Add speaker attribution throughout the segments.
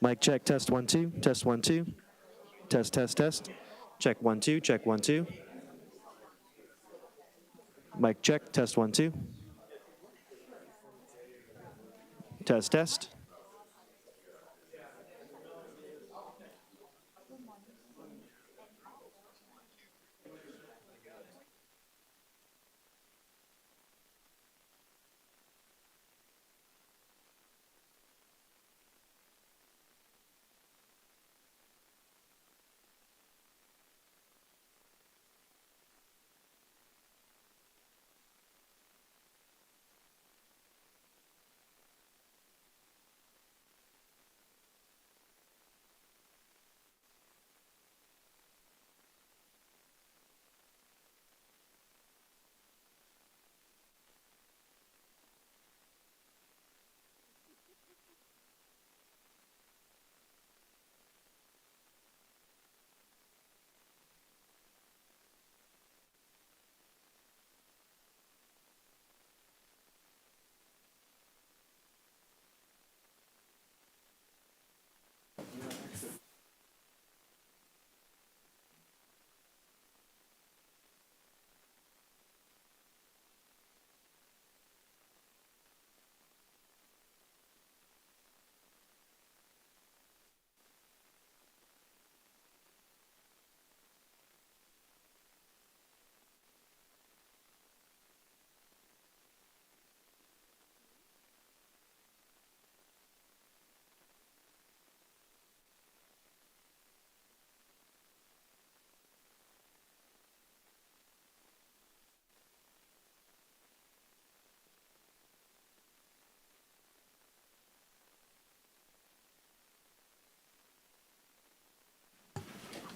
Speaker 1: Mic check, test 1 2, test 1 2, test test test, check 1 2, check 1 2. Mic check, test 1 2, test test.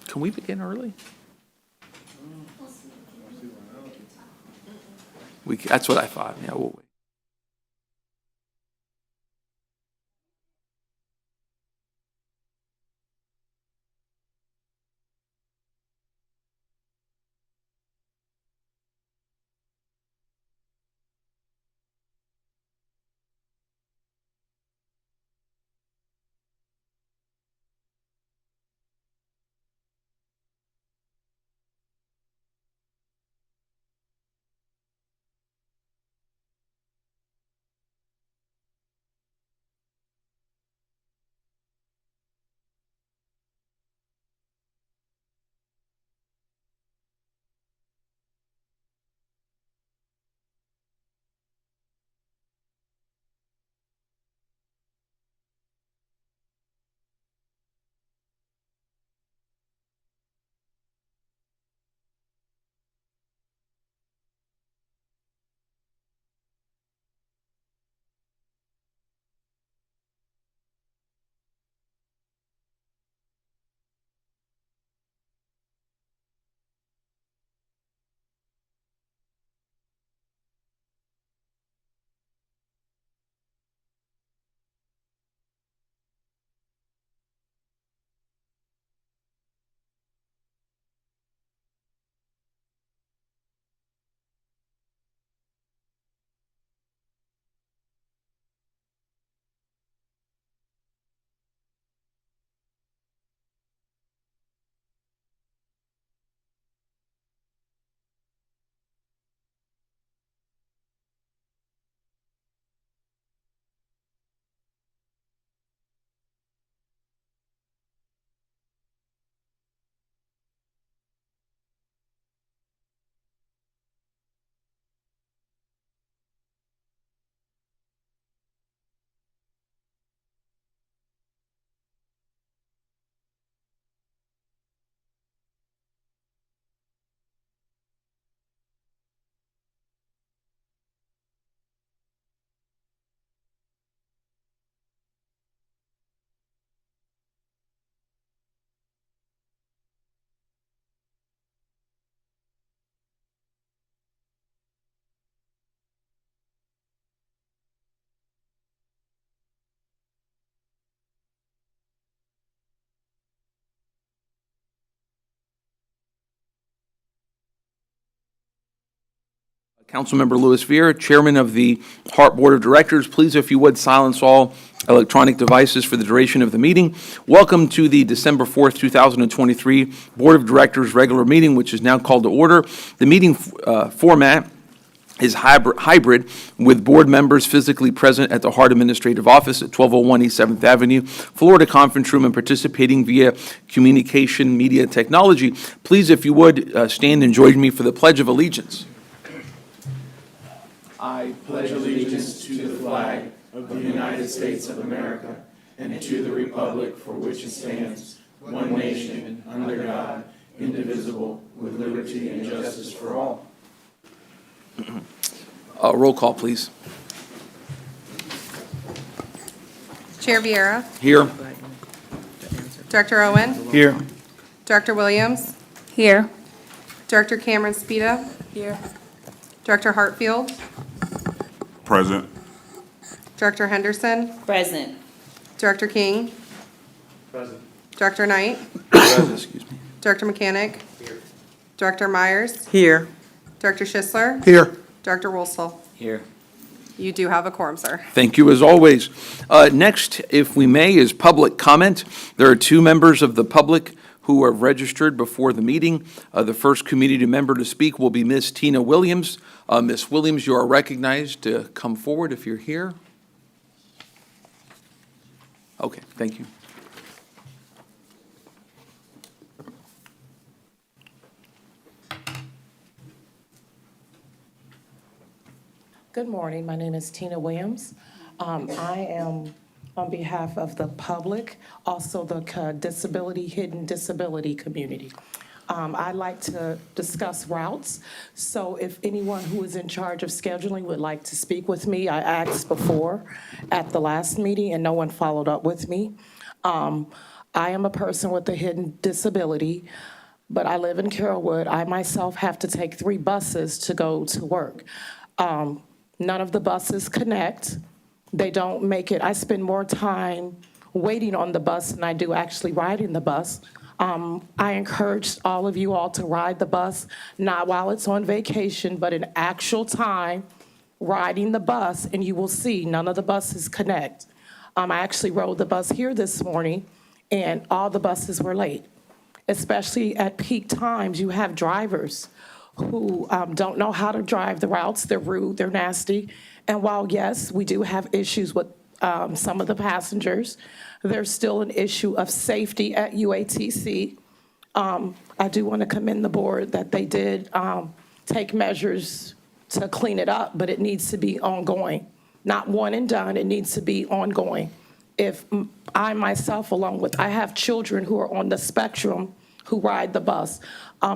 Speaker 2: Can we begin early? That's what I thought. Yeah, we'll wait. Councilmember Louis Viera, Chairman of the HART Board of Directors. Please, if you would, silence all electronic devices for the duration of the meeting. Welcome to the December 4th, 2023 Board of Directors regular meeting, which is now called to order. The meeting format is hybrid, with board members physically present at the HART Administrative Office at 1201 East 7th Avenue, Florida Conference Room, and participating via communication media technology. Please, if you would, stand and join me for the Pledge of Allegiance.
Speaker 3: I pledge allegiance to the flag of the United States of America and to the republic for which it stands, one nation, under God, indivisible, with liberty and justice for all.
Speaker 2: Roll call, please.
Speaker 4: Chair Vieira,
Speaker 2: Here.
Speaker 4: Director Owen,
Speaker 2: Here.
Speaker 4: Director Williams,
Speaker 5: Here.
Speaker 4: Director Cameron Spita,
Speaker 5: Here.
Speaker 4: Director Hartfield,
Speaker 6: Present.
Speaker 4: Director Henderson,
Speaker 5: Present.
Speaker 4: Director King, Director Knight,
Speaker 2: Excuse me.
Speaker 4: Director Mechanic, Director Myers,
Speaker 5: Here.
Speaker 4: Director Schisler,
Speaker 6: Here.
Speaker 4: Director Wolsel.
Speaker 5: Here.
Speaker 4: You do have a quorum, sir.
Speaker 2: Thank you, as always. Next, if we may, is public comment. There are two members of the public who are registered before the meeting. The first community member to speak will be Ms. Tina Williams. Ms. Williams, you are recognized to come forward if you're here. Okay, thank you.
Speaker 7: Good morning. My name is Tina Williams. I am on behalf of the public, also the hidden disability community. I'd like to discuss routes. So if anyone who is in charge of scheduling would like to speak with me, I asked before at the last meeting and no one followed up with me. I am a person with a hidden disability, but I live in Carrollwood. I myself have to take 3 buses to go to work. None of the buses connect. They don't make it. I spend more time waiting on the bus than I do actually riding the bus. I encourage all of you all to ride the bus, not while it's on vacation, but in actual time, riding the bus, and you will see none of the buses connect. I actually rode the bus here this morning, and all the buses were late. Especially at peak times, you have drivers who don't know how to drive the routes. They're rude, they're nasty. And while, yes, we do have issues with some of the passengers, there's still an issue of safety at UATC. I do want to commend the board that they did take measures to clean it up, but it needs to be ongoing. Not one and done, it needs to be ongoing. If I myself, I have children who are on the spectrum who ride the bus.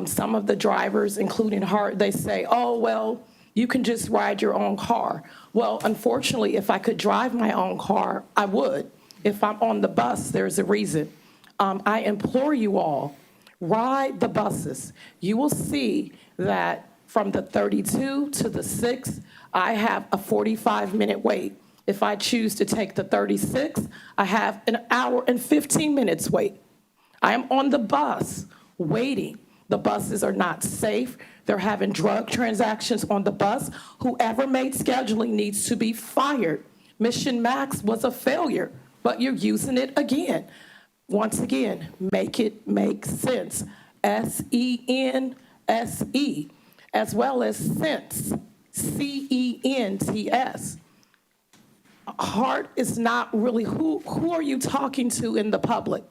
Speaker 7: Some of the drivers, including HART, they say, oh, well, you can just ride your own car. Well, unfortunately, if I could drive my own car, I would. If I'm on the bus, there's a reason. I implore you all, ride the buses. You will see that from the 32 to the 6, I have a 45-minute wait. If I choose to take the 36, I have an hour and 15 minutes wait. I am on the bus waiting. The buses are not safe. They're having drug transactions on the bus. Whoever made scheduling needs to be fired. Mission Max was a failure, but you're using it again. Once again, make it make sense. S-E-N-S-E, as well as sense, C-E-N-T-S. HART is not really, who are you talking to in the public?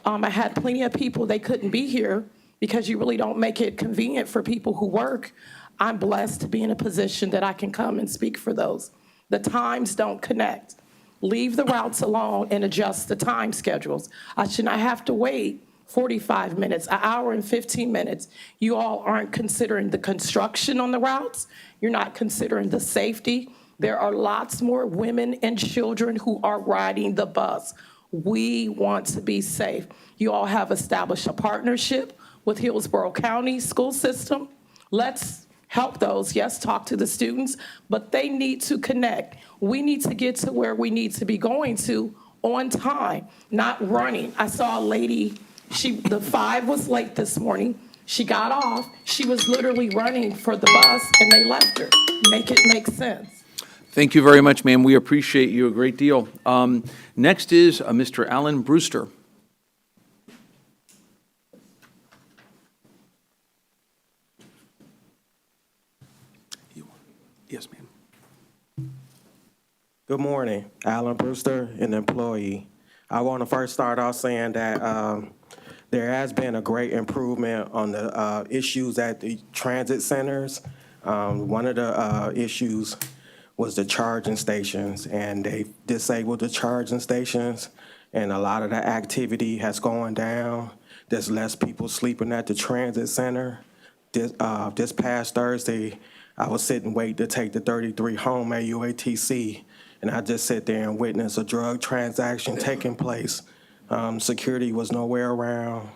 Speaker 7: I had plenty of people, they couldn't be here because you really don't make it convenient for people who work. I'm blessed to be in a position that I can come and speak for those. The times don't connect. Leave the routes alone and adjust the time schedules. I should not have to wait 45 minutes, an hour and 15 minutes. You all aren't considering the construction on the routes. You're not considering the safety. There are lots more women and children who are riding the bus. We want to be safe. You all have established a partnership with Hillsborough County School System. Let's help those. Yes, talk to the students, but they need to connect. We need to get to where we need to be going to on time, not running. I saw a lady, the 5 was late this morning. She got off, she was literally running for the bus, and they left her. Make it make sense.
Speaker 2: Thank you very much, ma'am. We appreciate you a great deal. Next is Mr. Alan Brewster. Yes, ma'am.
Speaker 5: Good morning, Alan Brewster, an employee. I want to first start off saying that there has been a great improvement on the issues at the transit centers. One of the issues was the charging stations, and they disabled the charging stations, and a lot of the activity has gone down. There's less people sleeping at the transit center. This past Thursday, I was sitting waiting to take the 33 home at UATC, and I just sat there and witnessed a drug transaction taking place. Security was nowhere around.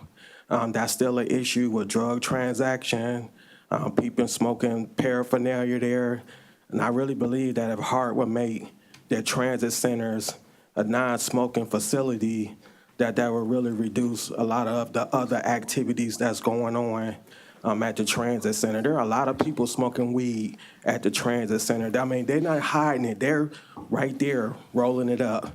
Speaker 5: That's still an issue with drug transaction, people smoking paraphernalia there. And I really believe that if HART would make their transit centers a non-smoking facility, that would really reduce a lot of the other activities that's going on at the transit center. There are a lot of people smoking weed at the transit center. I mean, they're not hiding it. They're right there rolling it up,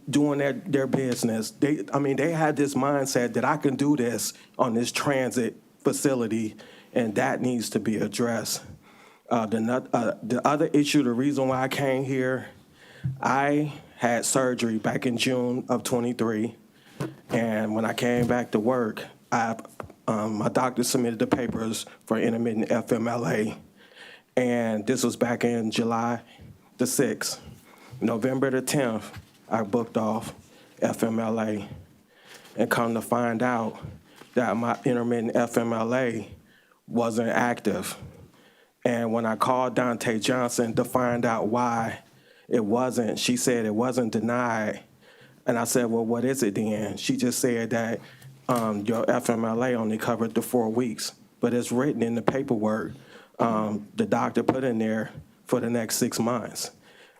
Speaker 5: doing their business. They had this mindset that I can do this on this transit facility, and that needs to be addressed. The other issue, the reason why I came here, I had surgery back in June of 23, and when I came back to work, my doctor submitted the papers for intermittent FMLA, and this was back in July the 6th. November the 10th, I booked off FMLA, and come to find out that my intermittent FMLA wasn't active. And when I called Dante Johnson to find out why it wasn't, she said it wasn't denied. And I said, well, what is it then? She just said that your FMLA only covered the 4 weeks, but it's written in the paperwork the doctor put in there for the next 6 months.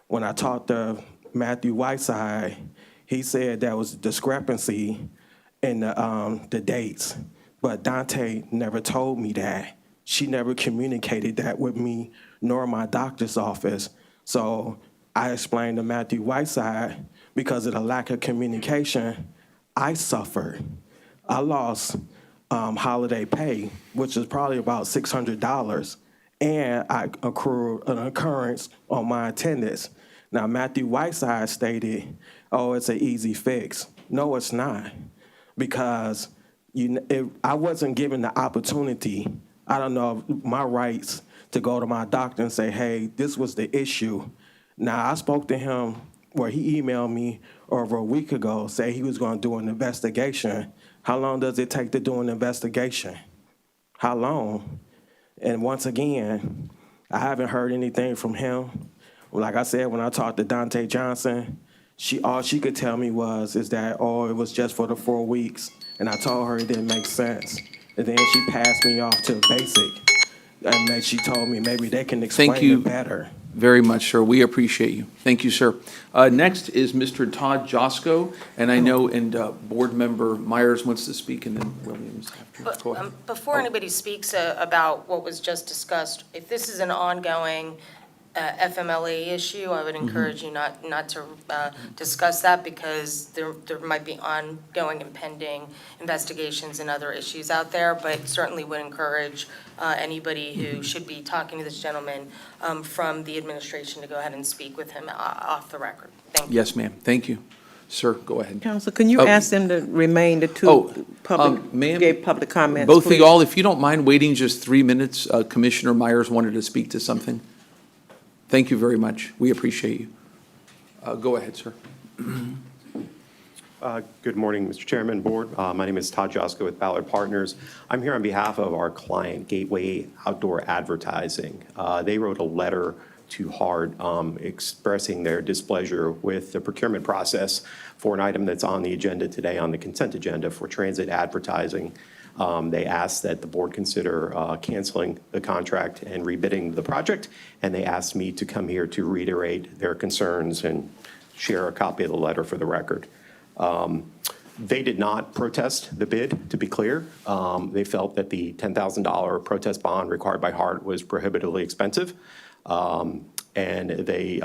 Speaker 5: When I talked to Matthew Whiteside, he said there was a discrepancy in the dates, but Dante never told me that. She never communicated that with me, nor my doctor's office. So I explained to Matthew Whiteside, because of the lack of communication, I suffered. I lost holiday pay, which is probably about $600, and I accrued an occurrence on my attendance. Now, Matthew Whiteside stated, oh, it's an easy fix. No, it's not, because I wasn't given the opportunity. I don't know my rights to go to my doctor and say, hey, this was the issue. Now, I spoke to him where he emailed me over a week ago, say he was going to do an investigation. How long does it take to do an investigation? How long? And once again, I haven't heard anything from him. Like I said, when I talked to Dante Johnson, all she could tell me is that, oh, it was just for the 4 weeks. And I told her it didn't make sense. And then she passed me off to basic. And then she told me maybe they can explain it better.
Speaker 2: Very much, sir. We appreciate you. Thank you, sir. Next is Mr. Todd Josko, and I know Board Member Myers wants to speak, and then Williams after. Go ahead.
Speaker 8: Before anybody speaks about what was just discussed, if this is an ongoing FMLA issue, I would encourage you not to discuss that, because there might be ongoing impending investigations and other issues out there, but certainly would encourage anybody who should be talking to this gentleman from the administration to go ahead and speak with him off the record. Thank you.
Speaker 2: Yes, ma'am. Thank you. Sir, go ahead.
Speaker 9: Counsel, can you ask them to remain the two
Speaker 2: ma'am,
Speaker 9: gave public comments,
Speaker 2: both
Speaker 9: please?
Speaker 2: of y'all, if you don't mind waiting just 3 minutes, Commissioner Myers wanted to speak to something. Thank you very much. We appreciate you. Go ahead, sir.
Speaker 10: Good morning, Mr. Chairman, Board. My name is Todd Josko with Ballard Partners. I'm here on behalf of our client, Gateway Outdoor Advertising. They wrote a letter to HART expressing their displeasure with the procurement process for an item that's on the agenda today, on the consent agenda for transit advertising. They asked that the board consider canceling the contract and rebidding the project, and they asked me to come here to reiterate their concerns and share a copy of the letter for the record. They did not protest the bid, to be clear. They felt that the $10,000 protest bond required by HART was prohibitively expensive. And they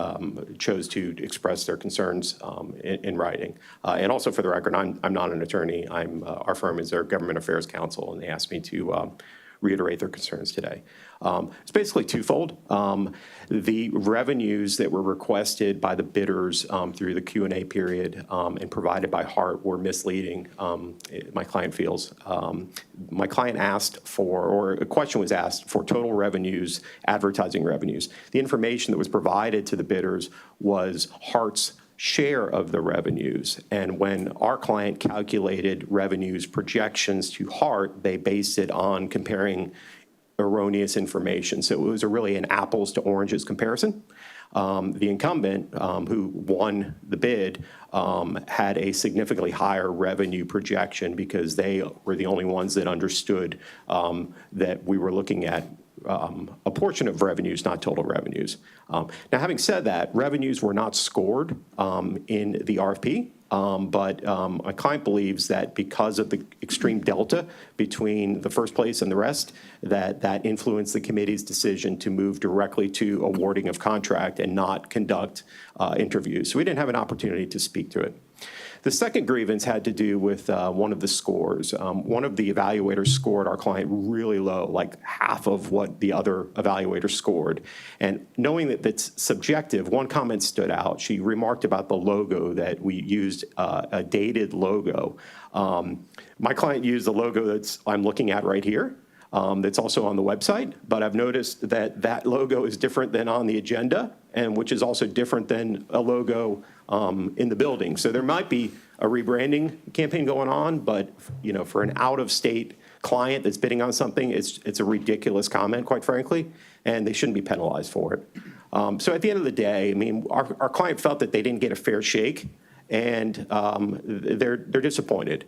Speaker 10: chose to express their concerns in writing. And also, for the record, I'm not an attorney. Our firm is their government affairs counsel, and they asked me to reiterate their concerns today. It's basically twofold. The revenues that were requested by the bidders through the Q&A period and provided by HART were misleading, my client feels. My client asked for, or a question was asked for total revenues, advertising revenues. The information that was provided to the bidders was HART's share of the revenues. And when our client calculated revenues projections to HART, they based it on comparing erroneous information. So it was really an apples to oranges comparison. The incumbent, who won the bid, had a significantly higher revenue projection because they were the only ones that understood that we were looking at a portion of revenues, not total revenues. Now, having said that, revenues were not scored in the RFP. But my client believes that because of the extreme delta between the first place and the rest, that influenced the committee's decision to move directly to awarding of contract and not conduct interviews. So we didn't have an opportunity to speak to it. The second grievance had to do with one of the scores. One of the evaluators scored our client really low, like half of what the other evaluator scored. And knowing that that's subjective, one comment stood out. She remarked about the logo, that we used a dated logo. My client used the logo that I'm looking at right here. That's also on the website, but I've noticed that that logo is different than on the agenda, and which is also different than a logo in the building. So there might be a rebranding campaign going on, but for an out-of-state client that's bidding on something, it's a ridiculous comment, quite frankly, and they shouldn't be penalized for it. So at the end of the day, I mean, our client felt that they didn't get a fair shake, and they're disappointed.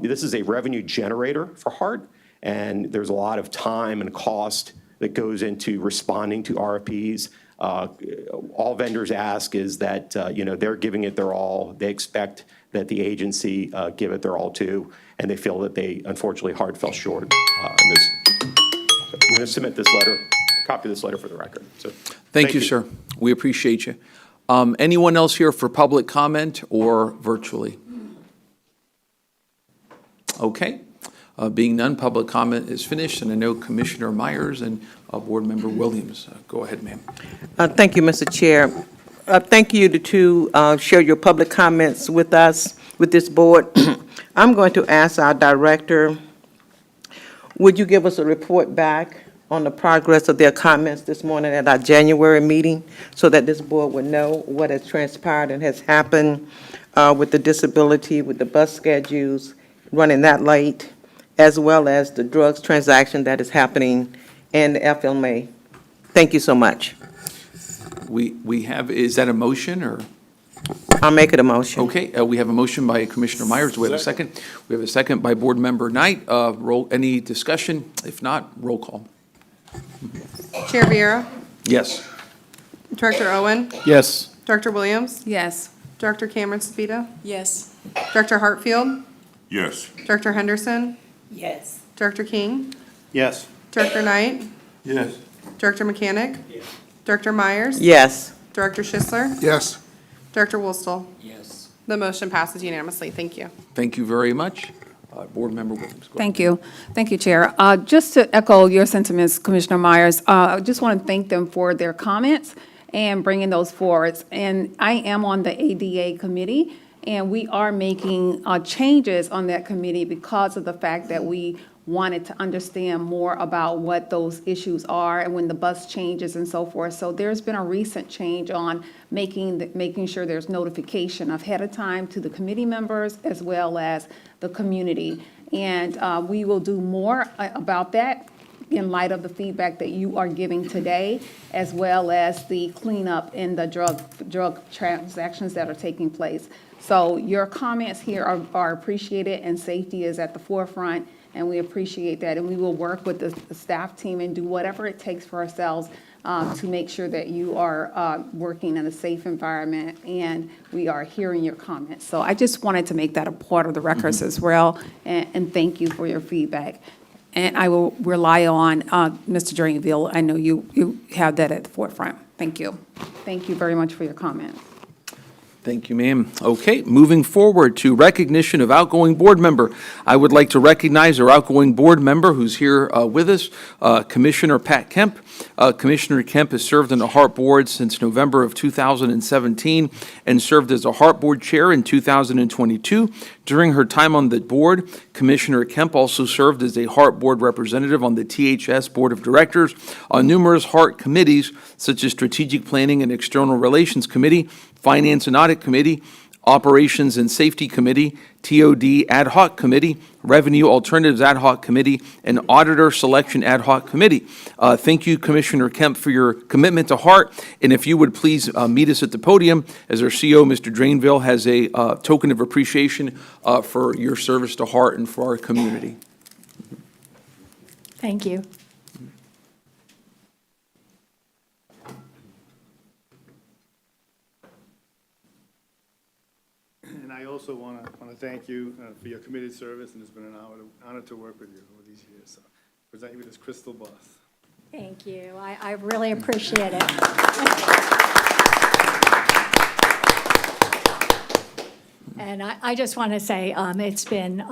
Speaker 10: This is a revenue generator for HART. And there's a lot of time and cost that goes into responding to RFPs. All vendors ask is that, they're giving it their all. They expect that the agency give it their all too, and they feel that they, unfortunately, HART fell short in this. So I'm going to submit this letter, a copy of this letter for the record. So,
Speaker 2: Thank you, sir. We appreciate you. Anyone else here for public comment or virtually? Okay. Being none, public comment is finished, and I know Commissioner Myers and Board Member Williams. Go ahead, ma'am.
Speaker 9: Thank you, Mr. Chair. Thank you to share your public comments with us, with this board. I'm going to ask our director, would you give us a report back on the progress of their comments this morning at our January meeting so that this board would know what has transpired and has happened with the disability, with the bus schedules, running that late, as well as the drugs transaction that is happening in the FLMA. Thank you so much.
Speaker 2: We have, is that a motion or?
Speaker 9: I'll make it a motion.
Speaker 2: Okay, we have a motion by Commissioner Myers. Do we have a second? We have a second by Board Member Knight. Any discussion? If not, roll call.
Speaker 4: Chair Viera,
Speaker 2: Yes.
Speaker 4: Director Owen,
Speaker 2: Yes.
Speaker 4: Director Williams,
Speaker 11: Yes.
Speaker 4: Director Cameron Spita,
Speaker 11: Yes.
Speaker 4: Director Hartfield,
Speaker 6: Yes.
Speaker 4: Director Henderson,
Speaker 11: Yes.
Speaker 4: Director King,
Speaker 3: Yes.
Speaker 4: Director Knight,
Speaker 6: Yes.
Speaker 4: Director Mechanic, Director Myers,
Speaker 9: Yes.
Speaker 4: Director Schisler,
Speaker 6: Yes.
Speaker 4: Director Woolstle.
Speaker 3: Yes.
Speaker 4: The motion passes unanimously. Thank you.
Speaker 2: Thank you very much. Board Member Williams. Go ahead.
Speaker 11: Thank you. Thank you, Chair. Just to echo your sentiments, Commissioner Myers, I just want to thank them for their comments and bringing those forward. And I am on the ADA committee, and we are making changes on that committee because of the fact that we wanted to understand more about what those issues are and when the bus changes and so forth. So there's been a recent change on making sure there's notification ahead of time to the committee members as well as the community. And we will do more about that in light of the feedback that you are giving today, as well as the cleanup in the drug transactions that are taking place. So your comments here are appreciated, and safety is at the forefront, and we appreciate that. And we will work with the staff team and do whatever it takes for ourselves to make sure that you are working in a safe environment, and we are hearing your comments. So I just wanted to make that a part of the records as well, and thank you for your feedback. And I will rely on Mr. Drainville. I know you have that at the forefront. Thank you. Thank you very much for your comments.
Speaker 2: Thank you, ma'am. Okay, moving forward to recognition of outgoing board member. I would like to recognize our outgoing board member who's here with us, Commissioner Pat Kemp. Commissioner Kemp has served on the HART Board since November of 2017 and served as a HART Board Chair in 2022. During her time on the board, Commissioner Kemp also served as a HART Board representative on the THS Board of Directors on numerous HART committees, such as Strategic Planning and External Relations Committee, Finance and Audit Committee, Operations and Safety Committee, TOD Ad Hoc Committee, Revenue Alternatives Ad Hoc Committee, and Auditor Selection Ad Hoc Committee. Thank you, Commissioner Kemp, for your commitment to HART. And if you would please meet us at the podium, as our CEO, Mr. Drainville, has a token of appreciation for your service to HART and for our community.
Speaker 12: Thank you.
Speaker 3: And I also want to thank you for your committed service, and it's been an honor to work with you over these years. So present you with this crystal bus.
Speaker 12: Thank you. I really appreciate it. And I just want to say it's been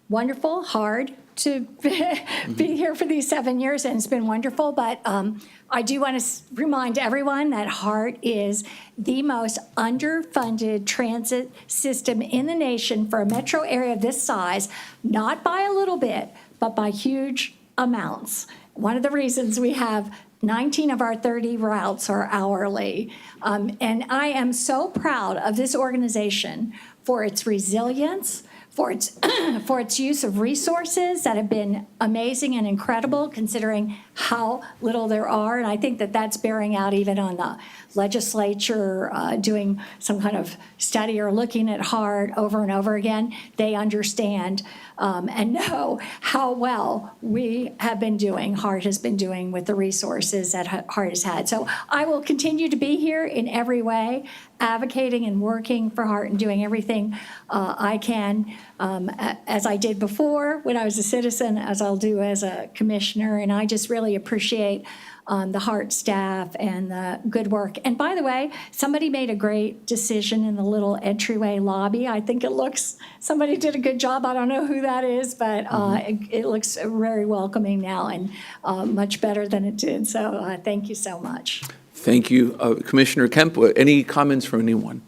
Speaker 12: wonderful, hard to be here for these 7 years, and it's been wonderful. But I do want to remind everyone that HART is the most underfunded transit system in the nation for a metro area of this size, not by a little bit, but by huge amounts. One of the reasons we have 19 of our 30 routes are hourly. And I am so proud of this organization for its resilience, for its use of resources that have been amazing and incredible considering how little there are. And I think that that's bearing out even on the legislature doing some kind of study or looking at HART over and over again. They understand and know how well we have been doing, HART has been doing with the resources that HART has had. So I will continue to be here in every way, advocating and working for HART and doing everything I can, as I did before when I was a citizen, as I'll do as a commissioner. And I just really appreciate the HART staff and the good work. And by the way, somebody made a great decision in the little entryway lobby. I think somebody did a good job. I don't know who that is, but it looks very welcoming now and much better than it did. So thank you so much.
Speaker 2: Thank you. Commissioner Kemp, any comments from anyone?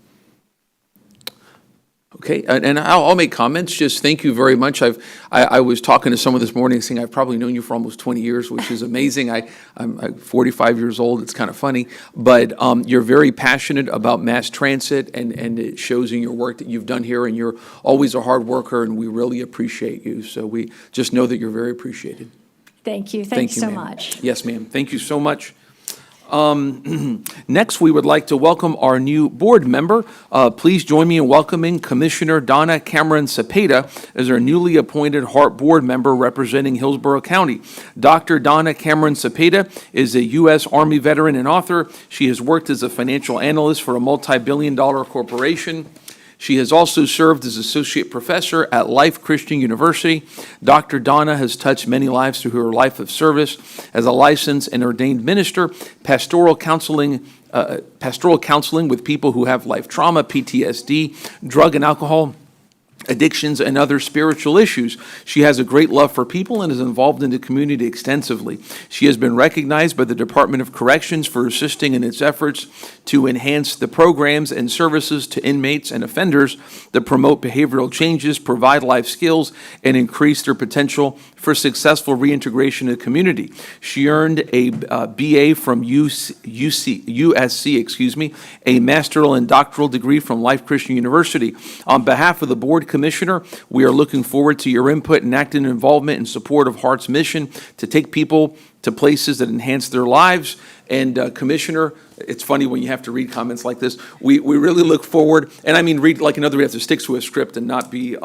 Speaker 2: Okay, and I'll make comments. Just thank you very much. I was talking to someone this morning saying I've probably known you for almost 20 years, which is amazing. I'm 45 years old. It's kind of funny, but you're very passionate about mass transit, and it shows in your work that you've done here. And you're always a hard worker, and we really appreciate you. So we just know that you're very appreciated.
Speaker 12: Thank you. Thank you so
Speaker 2: ma'am.
Speaker 12: much.
Speaker 2: Yes, ma'am. Thank you so much. Next, we would like to welcome our new board member. Please join me in welcoming Commissioner Donna Cameron Cepeda as our newly appointed HART board member representing Hillsborough County. Dr. Donna Cameron Cepeda is a U.S. Army veteran and author. She has worked as a financial analyst for a multi-billion-dollar corporation. She has also served as associate professor at Life Christian University. Dr. Donna has touched many lives through her life of service as a licensed and ordained minister, pastoral counseling with people who have life trauma, PTSD, drug and alcohol addictions, and other spiritual issues. She has a great love for people and is involved in the community extensively. She has been recognized by the Department of Corrections for assisting in its efforts to enhance the programs and services to inmates and offenders that promote behavioral changes, provide life skills, and increase their potential for successful reintegration in the community. She earned a BA from USC, a master's and doctoral degree from Life Christian University. On behalf of the board, Commissioner, we are looking forward to your input and active involvement in support of HART's mission to take people to places that enhance their lives. And Commissioner, it's funny when you have to read comments like this. We really look forward, and I mean read like another, we have to stick to a script and not be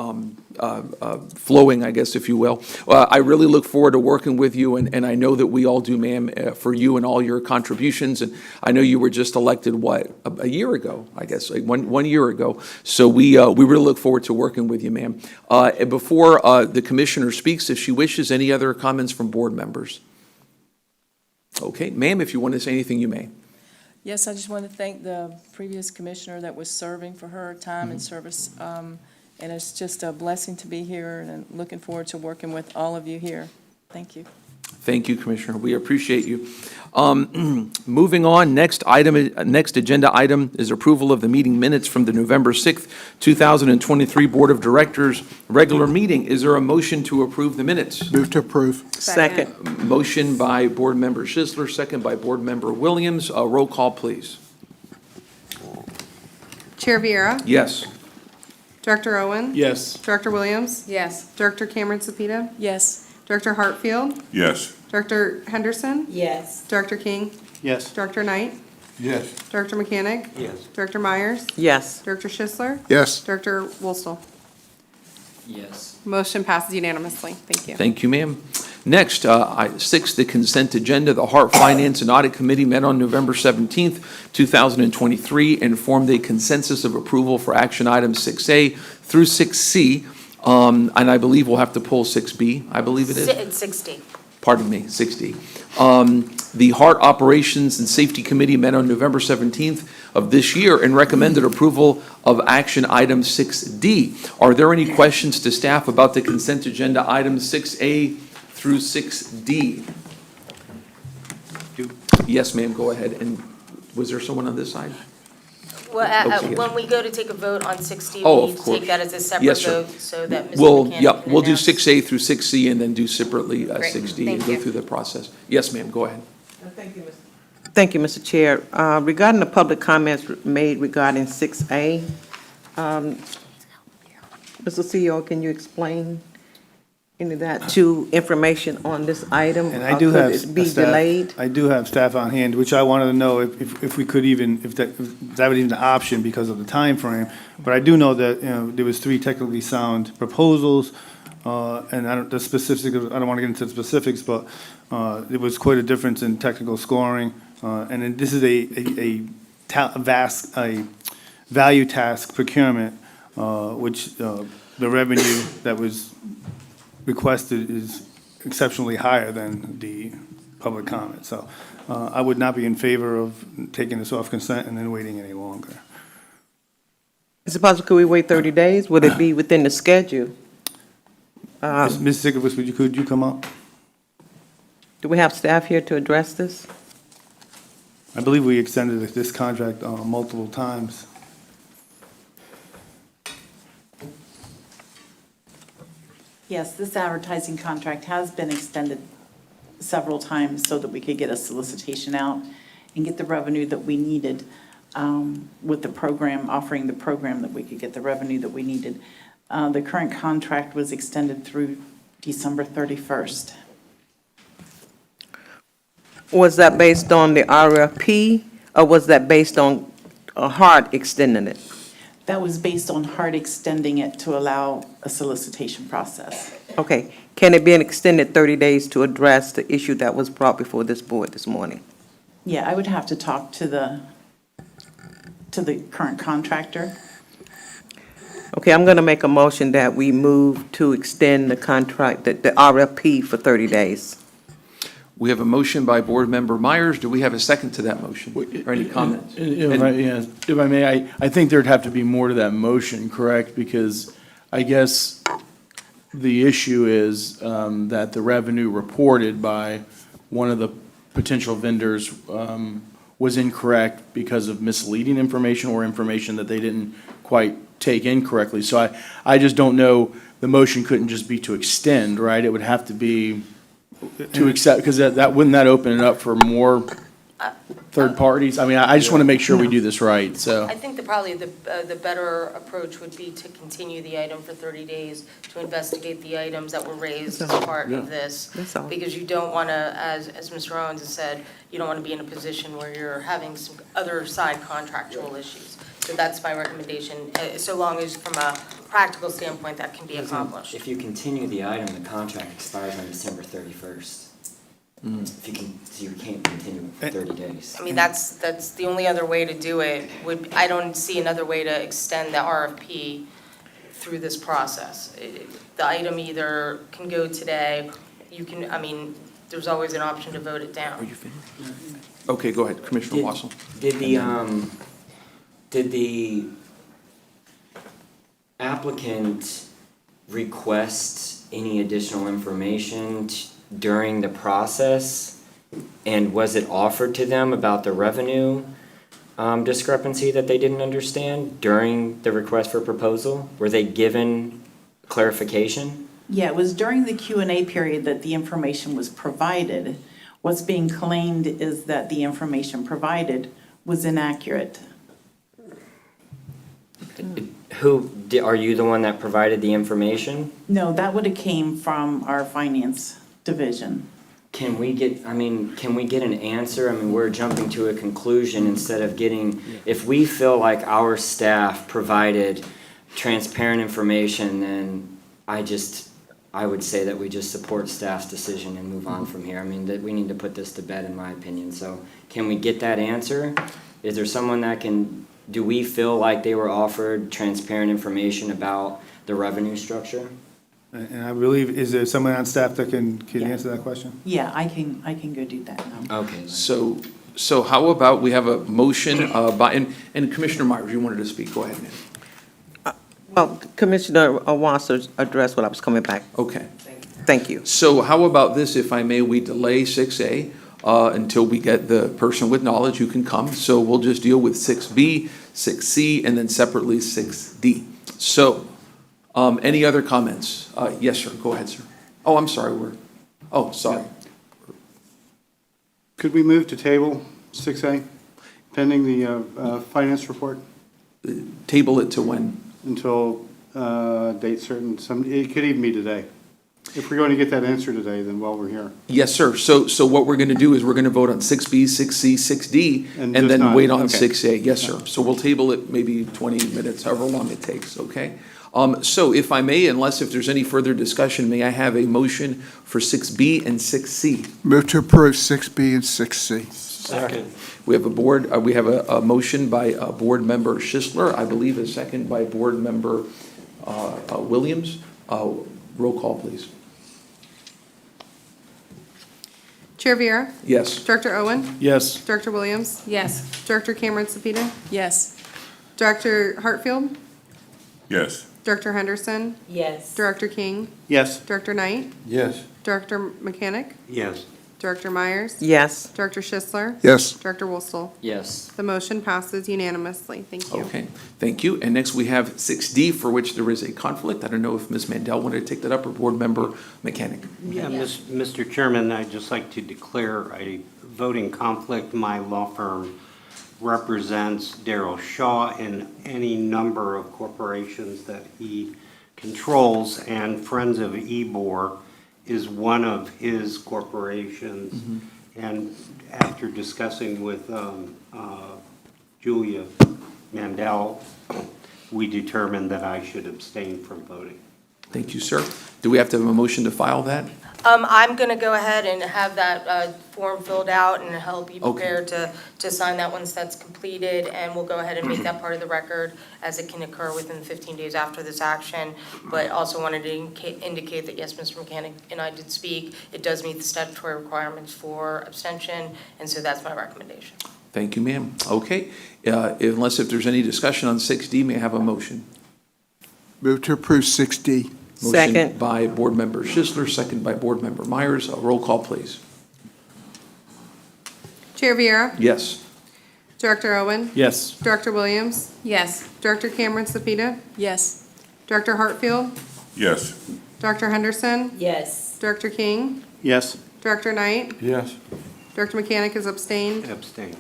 Speaker 2: flowing, I guess, if you will. I really look forward to working with you, and I know that we all do, ma'am, for you and all your contributions. And I know you were just elected, what, a year ago, I guess, like one year ago. So we really look forward to working with you, ma'am. Before the Commissioner speaks, if she wishes, any other comments from board members? Okay, ma'am, if you want to say anything, you may.
Speaker 13: Yes, I just want to thank the previous commissioner that was serving for her time and service. And it's just a blessing to be here and looking forward to working with all of you here. Thank you.
Speaker 2: Thank you, Commissioner. We appreciate you. Moving on, next agenda item is approval of the meeting minutes from the November 6th, 2023 Board of Directors regular meeting. Is there a motion to approve the minutes?
Speaker 3: Move to approve.
Speaker 9: Second.
Speaker 2: Motion by Board Member Schisler, second by Board Member Williams. Roll call, please.
Speaker 4: Chair Viera?
Speaker 2: Yes.
Speaker 4: Director Owen?
Speaker 3: Yes.
Speaker 4: Director Williams?
Speaker 11: Yes.
Speaker 4: Director Cameron Sapita?
Speaker 13: Yes.
Speaker 4: Director Hartfield?
Speaker 6: Yes.
Speaker 4: Director Henderson?
Speaker 8: Yes.
Speaker 4: Director King?
Speaker 3: Yes.
Speaker 4: Director Knight?
Speaker 3: Yes.
Speaker 4: Director Mechanic?
Speaker 3: Yes.
Speaker 4: Director Myers?
Speaker 9: Yes.
Speaker 4: Director Schisler?
Speaker 3: Yes.
Speaker 4: Director Wolstel?
Speaker 3: Yes.
Speaker 4: Motion passes unanimously. Thank you.
Speaker 2: Thank you, ma'am. Next, 6, the consent agenda. The HART Finance and Audit Committee met on November 17th, 2023, and formed a consensus of approval for action items 6A through 6C. And I believe we'll have to pull 6B, I believe it is.
Speaker 8: It's 60.
Speaker 2: Pardon me, 6D. The HART Operations and Safety Committee met on November 17th of this year and recommended approval of action item 6D. Are there any questions to staff about the consent agenda items 6A through 6D? Yes, ma'am, go ahead. And was there someone on this side?
Speaker 8: Well,
Speaker 2: Okay.
Speaker 8: when we go to take a vote on 60,
Speaker 2: Oh,
Speaker 8: we
Speaker 2: of
Speaker 8: need to
Speaker 2: course.
Speaker 8: take that as a separate
Speaker 2: Yes, sir.
Speaker 8: vote so that Mr.
Speaker 2: We'll,
Speaker 8: Mechanic
Speaker 2: yeah,
Speaker 8: can
Speaker 2: we'll do
Speaker 8: announce.
Speaker 2: 6A through 6C and then do separately
Speaker 8: Great.
Speaker 2: 6D and
Speaker 8: Thank
Speaker 2: go
Speaker 8: you.
Speaker 2: through the process. Yes, ma'am, go ahead.
Speaker 9: Thank you, Mr. Chair. Regarding the public comments made regarding 6A, Mr. CEO, can you explain any of that to information on this item?
Speaker 14: And I do have
Speaker 9: Could it be
Speaker 14: staff-
Speaker 9: delayed?
Speaker 14: I do have staff on hand, which I wanted to know if we could even, if that was even an option because of the time frame. But I do know that, there was 3 technically sound proposals, and I don't want to get into the specifics, but there was quite a difference in technical scoring. And then this is a value task procurement, which the revenue that was requested is exceptionally higher than the public comment. So I would not be in favor of taking this off consent and then waiting any longer.
Speaker 9: Is it possible, could we wait 30 days? Would it be within the schedule?
Speaker 14: Ms. Sigovich, could you come up?
Speaker 9: Do we have staff here to address this?
Speaker 14: I believe we extended this contract multiple times.
Speaker 15: Yes, this advertising contract has been extended several times so that we could get a solicitation out and get the revenue that we needed with the program, offering the program that we could get the revenue that we needed. The current contract was extended through December 31st.
Speaker 9: Was that based on the RFP, or was that based on HART extending it?
Speaker 15: That was based on HART extending it to allow a solicitation process.
Speaker 9: Okay, can it be an extended 30 days to address the issue that was brought before this board this morning?
Speaker 15: Yeah, I would have to talk to the current contractor.
Speaker 9: Okay, I'm going to make a motion that we move to extend the contract, the RFP for 30 days.
Speaker 2: We have a motion by Board Member Myers. Do we have a second to that motion? Or any comments?
Speaker 3: If I may, I think there'd have to be more to that motion, correct? Because I guess the issue is that the revenue reported by one of the potential vendors was incorrect because of misleading information or information that they didn't quite take in correctly. So I just don't know, the motion couldn't just be to extend, right? It would have to be to accept, because wouldn't that open it up for more third parties? I mean, I just want to make sure we do this right, so.
Speaker 8: I think probably the better approach would be to continue the item for 30 days to investigate the items that were raised as part of this.
Speaker 9: That's all.
Speaker 8: Because you don't want to, as Mr. Owens has said, you don't want to be in a position where you're having some other side contractual issues. So that's my recommendation, so long as from a practical standpoint, that can be accomplished.
Speaker 16: If you continue the item, the contract expires on December 31st. If you can, so you can't continue it for 30 days.
Speaker 8: I mean, that's the only other way to do it, I don't see another way to extend the RFP through this process. The item either can go today, there's always an option to vote it down.
Speaker 2: Are you finished? Okay, go ahead, Commissioner Wassel.
Speaker 16: Did the applicant request any additional information during the process? And was it offered to them about the revenue discrepancy that they didn't understand during the request for proposal? Were they given clarification?
Speaker 15: Yeah, it was during the Q&A period that the information was provided. What's being claimed is that the information provided was inaccurate.
Speaker 16: Are you the one that provided the information?
Speaker 15: No, that would have came from our finance division.
Speaker 16: Can we get an answer? I mean, we're jumping to a conclusion instead of getting, if we feel like our staff provided transparent information, then I would say that we just support staff's decision and move on from here. I mean, that we need to put this to bed, in my opinion. So can we get that answer? Is there someone that do we feel like they were offered transparent information about the revenue structure?
Speaker 14: And I believe, is there someone on staff that can answer that question?
Speaker 15: Yeah, I can go do that now.
Speaker 16: Okay.
Speaker 2: So how about we have a motion and Commissioner Myers, you wanted to speak, go ahead, ma'am.
Speaker 9: Well, Commissioner Wasser addressed what I was coming back.
Speaker 2: Okay.
Speaker 9: Thank you.
Speaker 2: So how about this, if I may, we delay 6A until we get the person with knowledge who can come. So we'll just deal with 6B, 6C, and then separately 6D. So, any other comments? Yes, sir, go ahead, sir. Oh, I'm sorry, sorry.
Speaker 17: Could we move to table 6A, pending the finance report?
Speaker 2: Table it to when?
Speaker 17: Until date certain, it could even be today. If we're going to get that answer today, then while we're here.
Speaker 2: Yes, sir. So what we're going to do is we're going to vote on 6B, 6C, 6D, and
Speaker 17: just
Speaker 2: then
Speaker 17: not-
Speaker 2: wait on
Speaker 17: okay.
Speaker 2: 6A. Yes, sir. So we'll table it maybe 20 minutes, however long it takes, okay? So if I may, if there's any further discussion, may I have a motion for 6B and 6C?
Speaker 18: Move to approve 6B and 6C.
Speaker 16: Second.
Speaker 2: We have a motion by Board Member Schisler, I believe a second by Board Member Williams. Roll call, please.
Speaker 4: Chair Viera?
Speaker 2: Yes.
Speaker 4: Director Owen?
Speaker 3: Yes.
Speaker 4: Director Williams?
Speaker 11: Yes.
Speaker 4: Director Cameron Sapita?
Speaker 13: Yes.
Speaker 4: Director Hartfield?
Speaker 6: Yes.
Speaker 4: Director Henderson?
Speaker 8: Yes.
Speaker 4: Director King?
Speaker 17: Yes.
Speaker 4: Director Knight?
Speaker 3: Yes.
Speaker 4: Director Mechanic?
Speaker 17: Yes.
Speaker 4: Director Myers?
Speaker 9: Yes.
Speaker 4: Director Schisler?
Speaker 18: Yes.
Speaker 4: Director Woolstle?
Speaker 16: Yes.
Speaker 4: The motion passes unanimously. Thank you.
Speaker 2: Okay, thank you. And next we have 6D, for which there is a conflict. I don't know if Ms. Mandel wanted to take that up, or Board Member Mechanic.
Speaker 19: Yeah, Mr. Chairman, I'd just like to declare a voting conflict. My law firm represents Darrell Shaw in any number of corporations that he controls, and Friends of Ybor is one of his corporations. And after discussing with Julia Mandel, we determined that I should abstain from voting.
Speaker 2: Thank you, sir. Do we have to have a motion to file that?
Speaker 8: I'm going to go ahead and have that form filled out and help you
Speaker 2: Okay.
Speaker 8: prepare to sign that once that's completed, and we'll go ahead and make that part of the record as it can occur within 15 days after this action. But also wanted to indicate that, yes, Mr. Mechanic and I did speak. It does meet the statutory requirements for abstention, and so that's my recommendation.
Speaker 2: Thank you, ma'am. Okay, if there's any discussion on 6D, may I have a motion?
Speaker 18: Move to approve 6D.
Speaker 9: Second.
Speaker 2: Motion by Board Member Schisler, second by Board Member Myers. Roll call, please.
Speaker 4: Chair Viera?
Speaker 2: Yes.
Speaker 4: Director Owen?
Speaker 3: Yes.
Speaker 4: Director Williams?
Speaker 11: Yes.
Speaker 4: Director Cameron Sapita?
Speaker 13: Yes.
Speaker 4: Director Hartfield?
Speaker 6: Yes.
Speaker 4: Director Henderson?
Speaker 8: Yes.
Speaker 4: Director King?
Speaker 17: Yes.
Speaker 4: Director Knight?
Speaker 3: Yes.
Speaker 4: Director Mechanic is abstained.
Speaker 19: Abstain.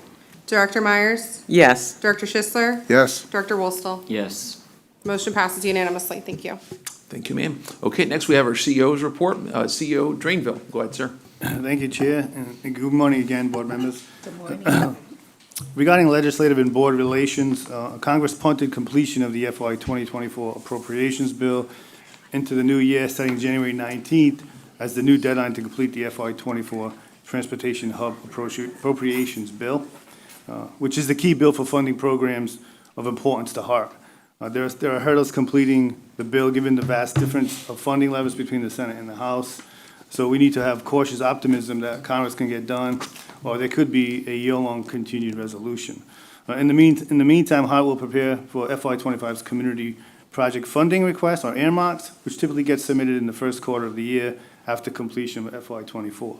Speaker 4: Director Myers?
Speaker 9: Yes.
Speaker 4: Director Schisler?
Speaker 18: Yes.
Speaker 4: Director Wolstel?
Speaker 16: Yes.
Speaker 4: Motion passes unanimously. Thank you.
Speaker 2: Thank you, ma'am. Okay, next we have our CEO's report. CEO Drainville, go ahead, sir.
Speaker 14: Thank you, Chair, and good morning again, board members. Regarding legislative and board relations, Congress punted completion of the FY 2024 appropriations bill into the new year, setting January 19th as the new deadline to complete the FY 24 Transportation Hub Appropriations Bill, which is the key bill for funding programs of importance to HART. There are hurdles completing the bill, given the vast difference of funding levels between the Senate and the House. So we need to have cautious optimism that Congress can get done, or there could be a year-long continued resolution. In the meantime, HART will prepare for FY 25's community project funding request, or earmarks, which typically gets submitted in the first quarter of the year after completion of FY 24.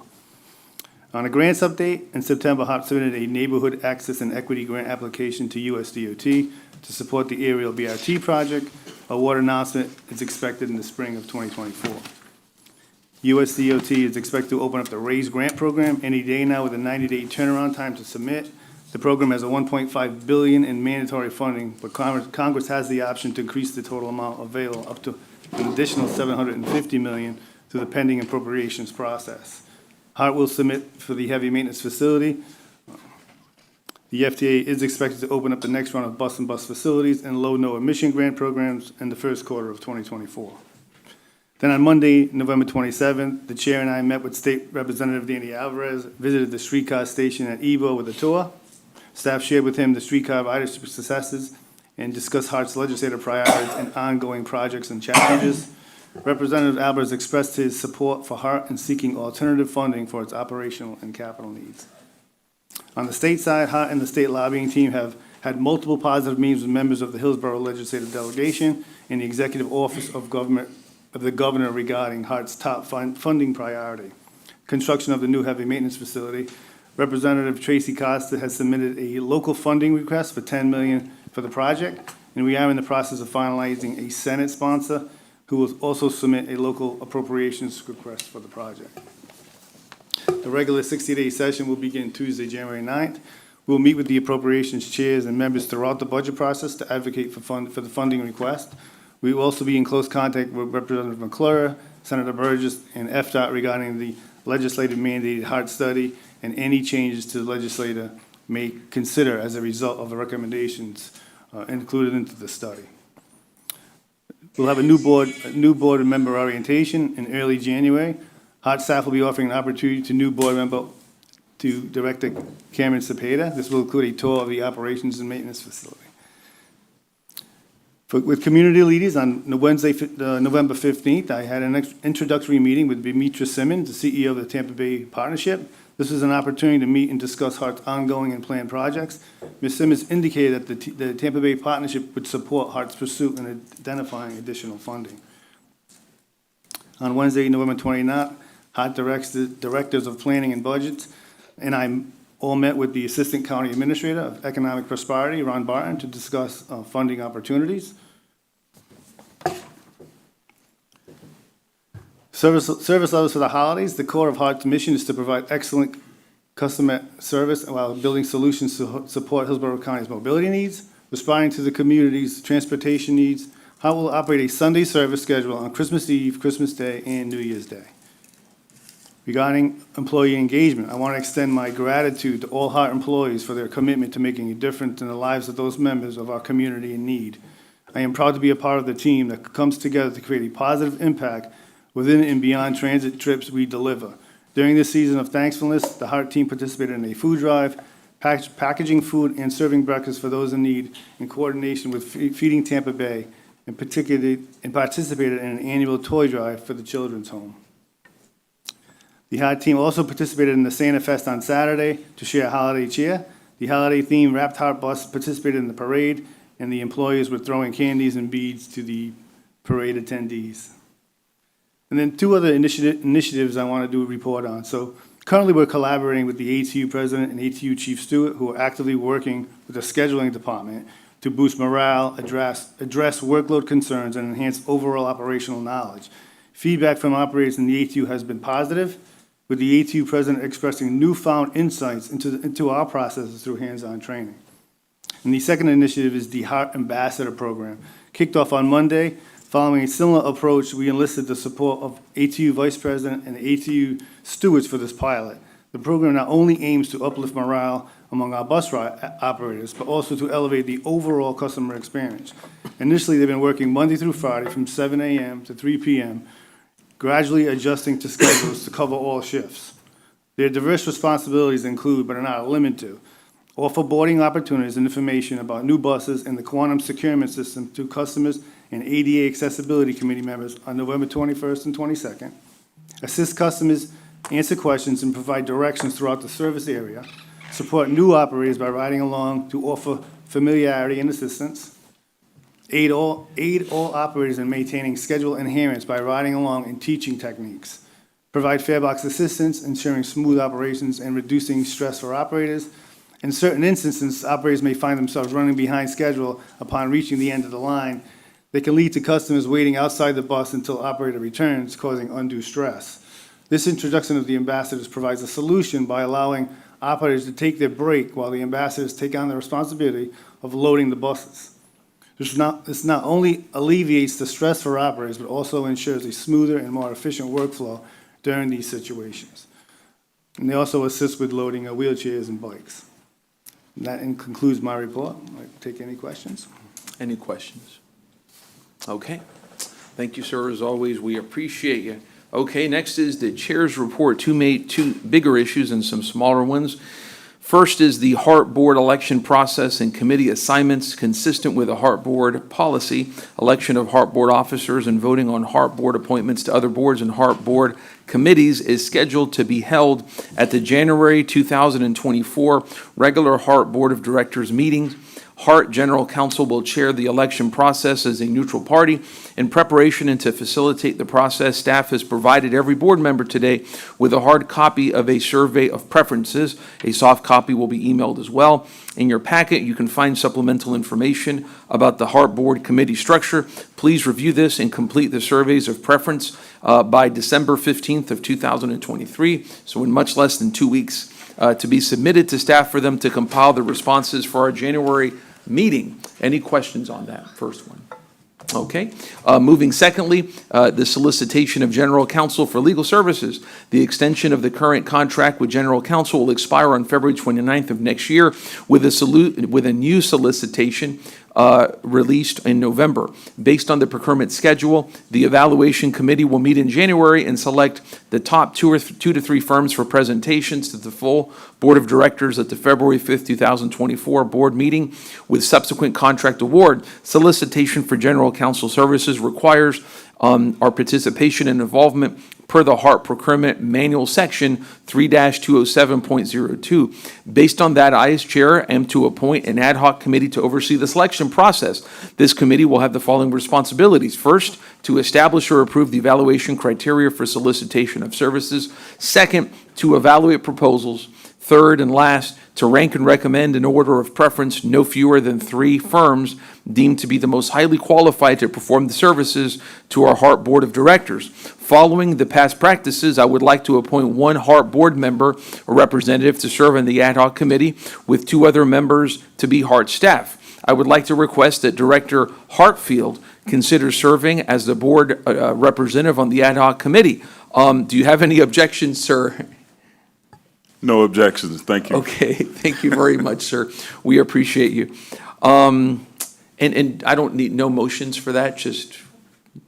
Speaker 14: On a grants update, in September, HART submitted a Neighborhood Access and Equity Grant application to USDOT to support the aerial BRT project. Award announcement is expected in the spring of 2024. USDOT is expected to open up the RAISE grant program any day now with a 90-day turnaround time to submit. The program has a $1.5 billion in mandatory funding, but Congress has the option to increase the total amount available up to an additional $750 million through the pending appropriations process. HART will submit for the heavy maintenance facility. The FTA is expected to open up the next round of bus and bus facilities and low-no emission grant programs in the first quarter of 2024. Then on Monday, November 27th, the chair and I met with State Representative Danny Alvarez, visited the streetcar station at Evo with a tour. Staff shared with him the streetcar ridership successes and discussed HART's legislative priorities and ongoing projects and challenges. Representative Alvarez expressed his support for HART in seeking alternative funding for its operational and capital needs. On the state side, HART and the state lobbying team have had multiple positive meetings with members of the Hillsborough Legislative Delegation and the Executive Office of the Governor regarding HART's top funding priority. Construction of the new heavy maintenance facility. Representative Tracy Costa has submitted a local funding request for $10 million for the project, and we are in the process of finalizing a Senate sponsor who will also submit a local appropriations request for the project. The regular 60-day session will begin Tuesday, January 9th. We'll meet with the appropriations chairs and members throughout the budget process to advocate for the funding request. We will also be in close contact with Representative McClure, Senator Burgess, and FDOT regarding the legislative mandated HART study and any changes to the legislator may consider as a result of the recommendations included into the study. We'll have a new board and member orientation in early January. HART staff will be offering an opportunity to new board member to Director Cameron Cepeda. This will include a tour of the operations and maintenance facility. With community leaders on Wednesday, November 15th, I had an introductory meeting with Demetra Simmons, the CEO of the Tampa Bay Partnership. This is an opportunity to meet and discuss HART's ongoing and planned projects. Ms. Simmons indicated that the Tampa Bay Partnership would support HART's pursuit in identifying additional funding. On Wednesday, November 29th, HART directors of planning and budgets, and I all met with the Assistant County Administrator of Economic Prosperity, Ron Barton, to discuss funding opportunities. Service levels for the holidays. The core of HART's mission is to provide excellent customer service while building solutions to support Hillsborough County's mobility needs, responding to the community's transportation needs. HART will operate a Sunday service schedule on Christmas Eve, Christmas Day, and New Year's Day. Regarding employee engagement, I want to extend my gratitude to all HART employees for their commitment to making a difference in the lives of those members of our community in need. I am proud to be a part of the team that comes together to create a positive impact within and beyond transit trips we deliver. During this season of thankfulness, the HART team participated in a food drive, packaging food and serving breakfast for those in need in coordination with Feeding Tampa Bay, and participated in an annual toy drive for the Children's Home. The HART team also participated in the Santa Fest on Saturday to share holiday cheer. The holiday-themed Wrapped HART bus participated in the parade, and the employees were throwing candies and beads to the parade attendees. And then two other initiatives I want to do a report on. So currently we're collaborating with the ATU President and ATU Chief Stewart, who are actively working with the scheduling department to boost morale, address workload concerns, and enhance overall operational knowledge. Feedback from operators in the ATU has been positive. with the ATU president expressing newfound insights into our processes through hands-on training. And the second initiative is the HART Ambassador Program. Kicked off on Monday, following a similar approach, we enlisted the support of ATU Vice President and ATU stewards for this pilot. The program not only aims to uplift morale among our bus operators, but also to elevate the overall customer experience. Initially, they've been working Monday through Friday from 7 a.m. to 3 p.m., gradually adjusting to schedules to cover all shifts. Their diverse responsibilities include, but are not limited to, offer boarding opportunities and information about new buses and the quantum securement system to customers and ADA Accessibility Committee members on November 21st and 22nd, assist customers, answer questions, and provide directions throughout the service area, support new operators by riding along to offer familiarity and assistance, aid all operators in maintaining schedule adherence by riding along and teaching techniques, provide farebox assistance, ensuring smooth operations and reducing stress for operators. In certain instances, operators may find themselves running behind schedule upon reaching the end of the line. They can lead to customers waiting outside the bus until operator returns, causing undue stress. This introduction of the ambassadors provides a solution by allowing operators to take their break while the ambassadors take on the responsibility of loading the buses. This not only alleviates the stress for operators, but also ensures a smoother and more efficient workflow during these situations. And they also assist with loading wheelchairs and bikes. And that concludes my report. I'd like to take any questions.
Speaker 2: Any questions? Okay. Thank you, sir, as always. We appreciate you. Okay, next is the chair's report. Two bigger issues and some smaller ones. First is the HART Board election process and committee assignments consistent with the HART Board policy. Election of HART Board officers and voting on HART Board appointments to other boards and HART Board committees is scheduled to be held at the January 2024 regular HART Board of Directors meetings. HART General Counsel will chair the election process as a neutral party. In preparation and to facilitate the process, staff has provided every board member today with a hard copy of a survey of preferences. A soft copy will be emailed as well. In your packet, you can find supplemental information about the HART Board committee structure. Please review this and complete the surveys of preference by December 15th of 2023, so in much less than 2 weeks, to be submitted to staff for them to compile the responses for our January meeting. Any questions on that first one? Okay. Moving secondly, the solicitation of general counsel for legal services. The extension of the current contract with general counsel will expire on February 29th of next year with a new solicitation released in November. Based on the procurement schedule, the evaluation committee will meet in January and select the top two to three firms for presentations to the full board of directors at the February 5th, 2024 board meeting with subsequent contract award. Solicitation for general counsel services requires our participation and involvement per the HART Procurement Manual Section 3-207.02. Based on that, I, as chair, am to appoint an ad hoc committee to oversee the selection process. This committee will have the following responsibilities. First, to establish or approve the evaluation criteria for solicitation of services. Second, to evaluate proposals. Third and last, to rank and recommend in order of preference no fewer than 3 firms deemed to be the most highly qualified to perform the services to our HART Board of Directors. Following the past practices, I would like to appoint 1 HART Board member or representative to serve on the ad hoc committee with 2 other members to be HART staff. I would like to request that Director Hartfield consider serving as the board representative on the ad hoc committee. Do you have any objections, sir?
Speaker 6: No objections, thank you.
Speaker 2: Okay, thank you very much, sir. We appreciate you. And I don't need no motions for that, just,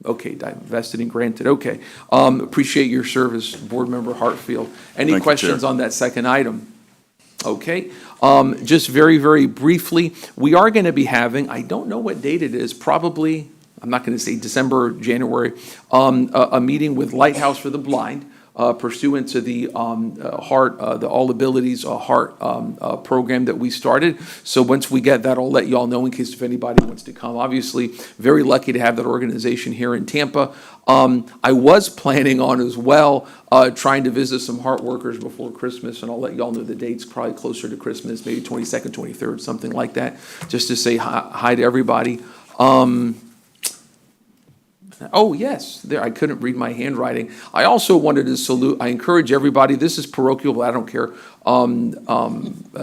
Speaker 2: okay, divested and granted, okay. Appreciate your service, Board Member Hartfield. Any
Speaker 6: Thank you,
Speaker 2: questions
Speaker 6: Chair.
Speaker 2: on that second item? Okay, just very, very briefly, we are going to be having, I don't know what date it is, probably, I'm not going to say December or January, a meeting with Lighthouse for the Blind, pursuant to the HART, the All Abilities HART program that we started. So once we get that, I'll let you all know in case if anybody wants to come. Obviously, very lucky to have that organization here in Tampa. I was planning on as well trying to visit some HART workers before Christmas, and I'll let you all know the dates, probably closer to Christmas, maybe 22nd, 23rd, something like that, just to say hi to everybody. Oh, yes, there, I couldn't read my handwriting. I also wanted to salute, I encourage everybody, this is parochial, but I don't care.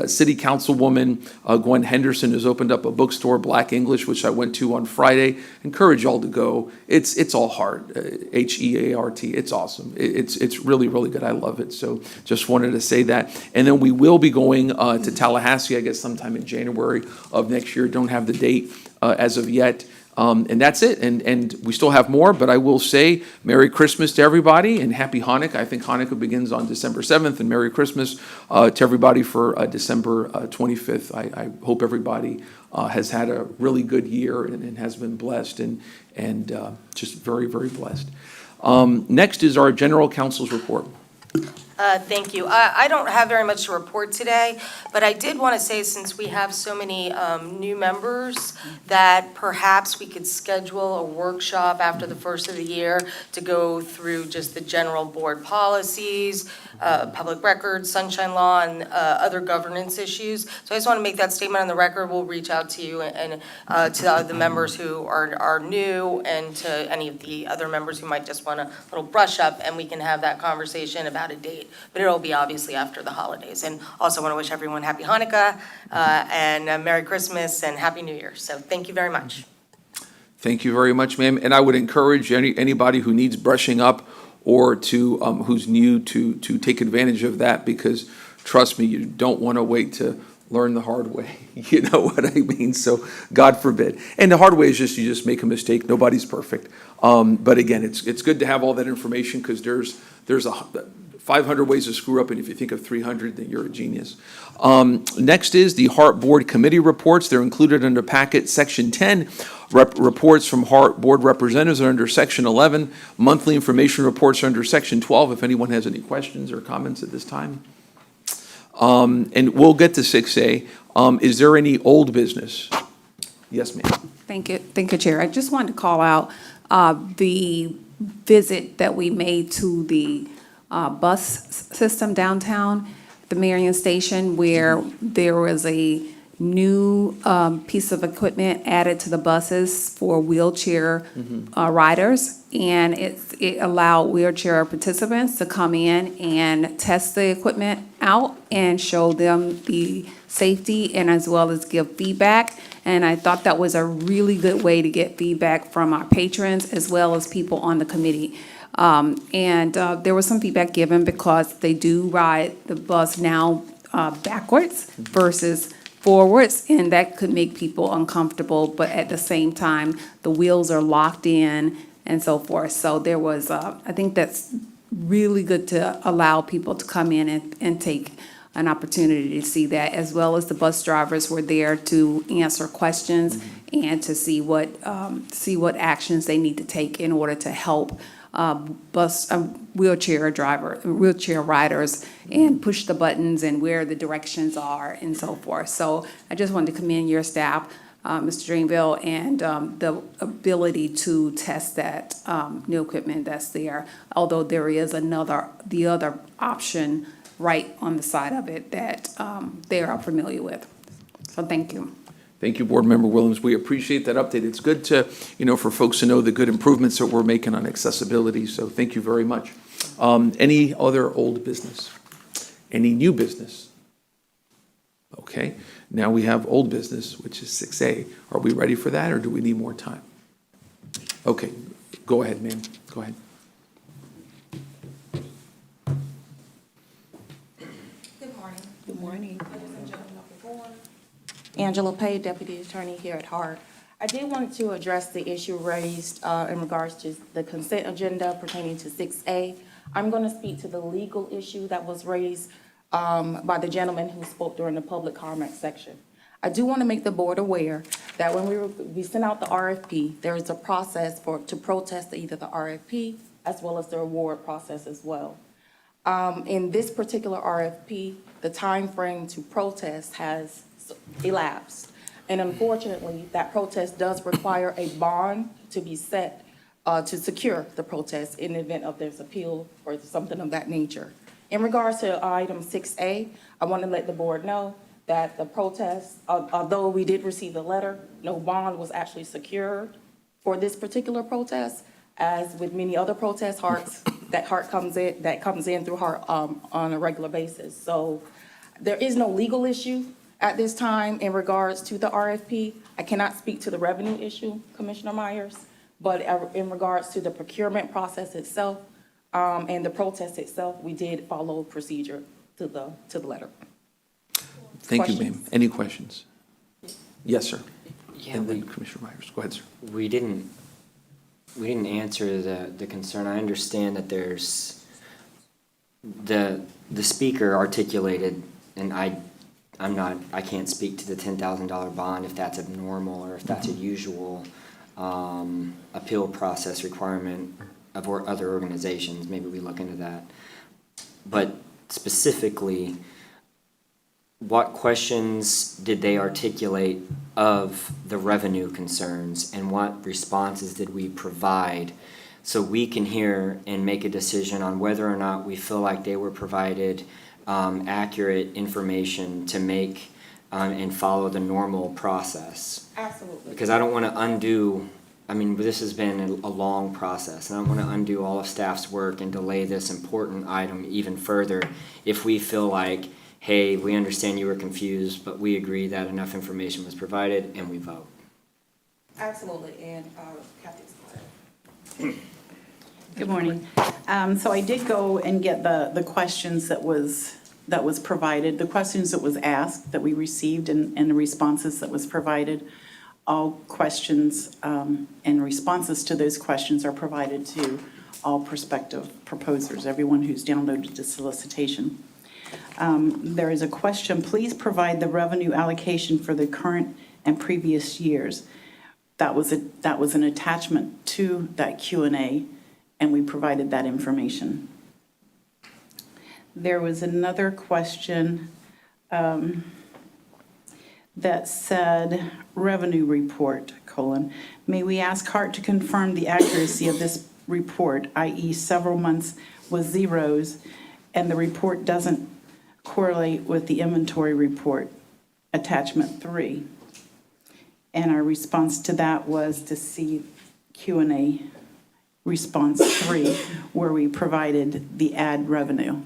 Speaker 2: City Councilwoman Gwen Henderson has opened up a bookstore, Black English, which I went to on Friday. Encourage y'all to go. It's all HART, HEART. It's awesome. It's really, really good. I love it. So just wanted to say that. And then we will be going to Tallahassee, I guess sometime in January of next year. Don't have the date as of yet. And that's it. And we still have more, but I will say Merry Christmas to everybody and Happy Hanukkah. I think Hanukkah begins on December 7th, and Merry Christmas to everybody for December 25th. I hope everybody has had a really good year and has been blessed and just very, very blessed. Next is our General Counsel's report.
Speaker 8: Thank you. I don't have very much to report today, but I did want to say, since we have so many new members, that perhaps we could schedule a workshop after the first of the year to go through just the general board policies, public records, sunshine law, and other governance issues. So I just want to make that statement on the record. We'll reach out to you and to the members who are new, and to any of the other members who might just want a little brush up, and we can have that conversation about a date. But it'll be obviously after the holidays. And also want to wish everyone Happy Hanukkah and Merry Christmas and Happy New Year. So thank you very much.
Speaker 2: Thank you very much, ma'am. And I would encourage anybody who needs brushing up or to who's new to take advantage of that, because trust me, you don't want to wait to learn the hard way. You know what I mean? So God forbid. And the hard way is just you just make a mistake. Nobody's perfect. But again, it's good to have all that information, because there's 500 ways to screw up, and if you think of 300, then you're a genius. Next is the HART Board Committee reports. They're included under packet section 10. Reports from HART Board representatives are under section 11. Monthly information reports are under section 12, if anyone has any questions or comments at this time. And we'll get to 6A. Is there any old business? Yes, ma'am.
Speaker 11: Thank you, Chair. I just wanted to call out the visit that we made to the bus system downtown, the Marion Station, where there was a new piece of equipment added to the buses for wheelchair riders. And it allowed wheelchair participants to come in and test the equipment out and show them the safety, and as well as give feedback. And I thought that was a really good way to get feedback from our patrons as well as people on the committee. There was some feedback given because they do ride the bus now backwards versus forwards, and that could make people uncomfortable, but at the same time, the wheels are locked in and so forth. So there was, I think that's really good to allow people to come in and take an opportunity to see that, as well as the bus drivers were there to answer questions and to see what actions they need to take in order to help wheelchair riders and push the buttons and where the directions are and so forth. So I just wanted to commend your staff, Mr. Dreamville, and the ability to test that new equipment that's there. Although there is the other option right on the side of it that they are familiar with. So thank you.
Speaker 2: Thank you, Board Member Williams. We appreciate that update. It's good to, for folks to know the good improvements that we're making on accessibility. So thank you very much. Any other old business? Any new business? Okay. Now we have old business, which is 6A. Are we ready for that, or do we need more time? Okay. Go ahead, ma'am. Go ahead.
Speaker 20: Good morning. Good morning. Angela Pay, Deputy Attorney here at HART. I did want to address the issue raised in regards to the consent agenda pertaining to 6A. I'm going to speak to the legal issue that was raised by the gentleman who spoke during the public comment section. I do want to make the board aware that when we sent out the RFP, there is a process to protest either the RFP as well as the award process as well. In this particular RFP, the time frame to protest has elapsed. And unfortunately, that protest does require a bond to be set to secure the protest in the event of there's appeal or something of that nature. In regards to item 6A, I want to let the board know that the protest, although we did receive the letter, no bond was actually secured for this particular protest. As with many other protest HARTs, that comes in through HART on a regular basis. So there is no legal issue at this time in regards to the RFP. I cannot speak to the revenue issue, Commissioner Myers, but in regards to the procurement process itself, and the protest itself, we did follow procedure to the letter.
Speaker 2: Thank you, ma'am.
Speaker 20: Questions?
Speaker 2: Any questions? Yes, sir.
Speaker 16: Yeah,
Speaker 2: And then Commissioner Myers. Go ahead, sir.
Speaker 16: we didn't answer the concern. I understand that there's, the speaker articulated, and I can't speak to the $10,000 bond, if that's abnormal or if that's a usual appeal process requirement of other organizations. Maybe we look into that. But specifically, what questions did they articulate of the revenue concerns, and what responses did we provide so we can hear and make a decision on whether or not we feel like they were provided accurate information to make and follow the normal process?
Speaker 20: Absolutely.
Speaker 16: Because I don't want to undo, I mean, this has been a long process, and I don't want to undo all of staff's work and delay this important item even further if we feel like, hey, we understand you were confused, but we agree that enough information was provided, and we vote.
Speaker 20: Absolutely, and Kathy.
Speaker 15: Good morning. So I did go and get the questions that was provided, the questions that was asked, that we received, and the responses that was provided. All questions and responses to those questions are provided to all prospective proposers, everyone who's downloaded the solicitation. There is a question, please provide the revenue allocation for the current and previous years. That was an attachment to that Q&A, and we provided that information. There was another question that said, revenue report, : may we ask HART to confirm the accuracy of this report, i.e. several months with zeros, and the report doesn't correlate with the inventory report, attachment 3. And our response to that was to see Q&A response 3, where we provided the ad revenue.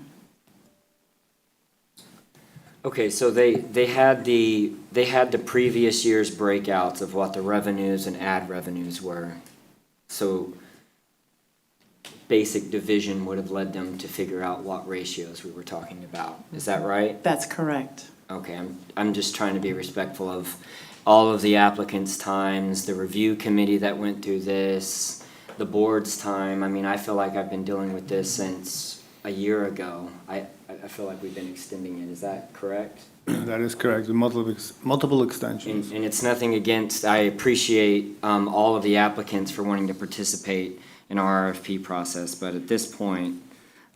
Speaker 16: Okay, so they had the previous year's breakouts of what the revenues and ad revenues were. So basic division would have led them to figure out what ratios we were talking about. Is that right?
Speaker 15: That's correct.
Speaker 16: Okay, I'm just trying to be respectful of all of the applicants' times, the review committee that went through this, the board's time. I mean, I feel like I've been dealing with this since a year ago. I feel like we've been extending it. Is that correct?
Speaker 14: That is correct, with multiple extensions.
Speaker 16: And it's nothing against, I appreciate all of the applicants for wanting to participate in our RFP process, but at this point,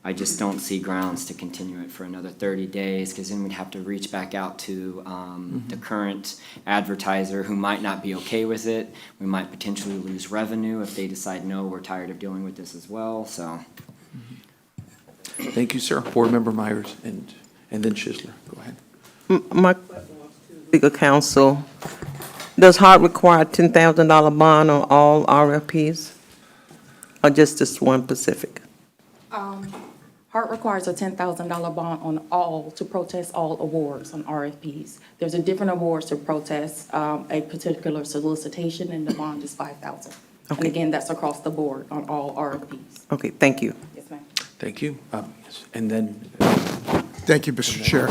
Speaker 16: I just don't see grounds to continue it for another 30 days, because then we'd have to reach back out to the current advertiser who might not be okay with it. We might potentially lose revenue if they decide, no, we're tired of dealing with this as well, so.
Speaker 2: Thank you, sir. Board Member Myers and then Schisler. Go ahead.
Speaker 9: My question was to legal counsel. Does HART require a $10,000 bond on all RFPs? Or just this one specific?
Speaker 20: HART requires a $10,000 bond on to protest all awards on RFPs. There's a different awards to protest a particular solicitation, and the bond is $5,000. And again, that's across the board on all RFPs.
Speaker 9: Okay, thank you.
Speaker 20: Yes, ma'am.
Speaker 2: Thank you. Yes. And then.
Speaker 18: Thank you, Mr. Chair.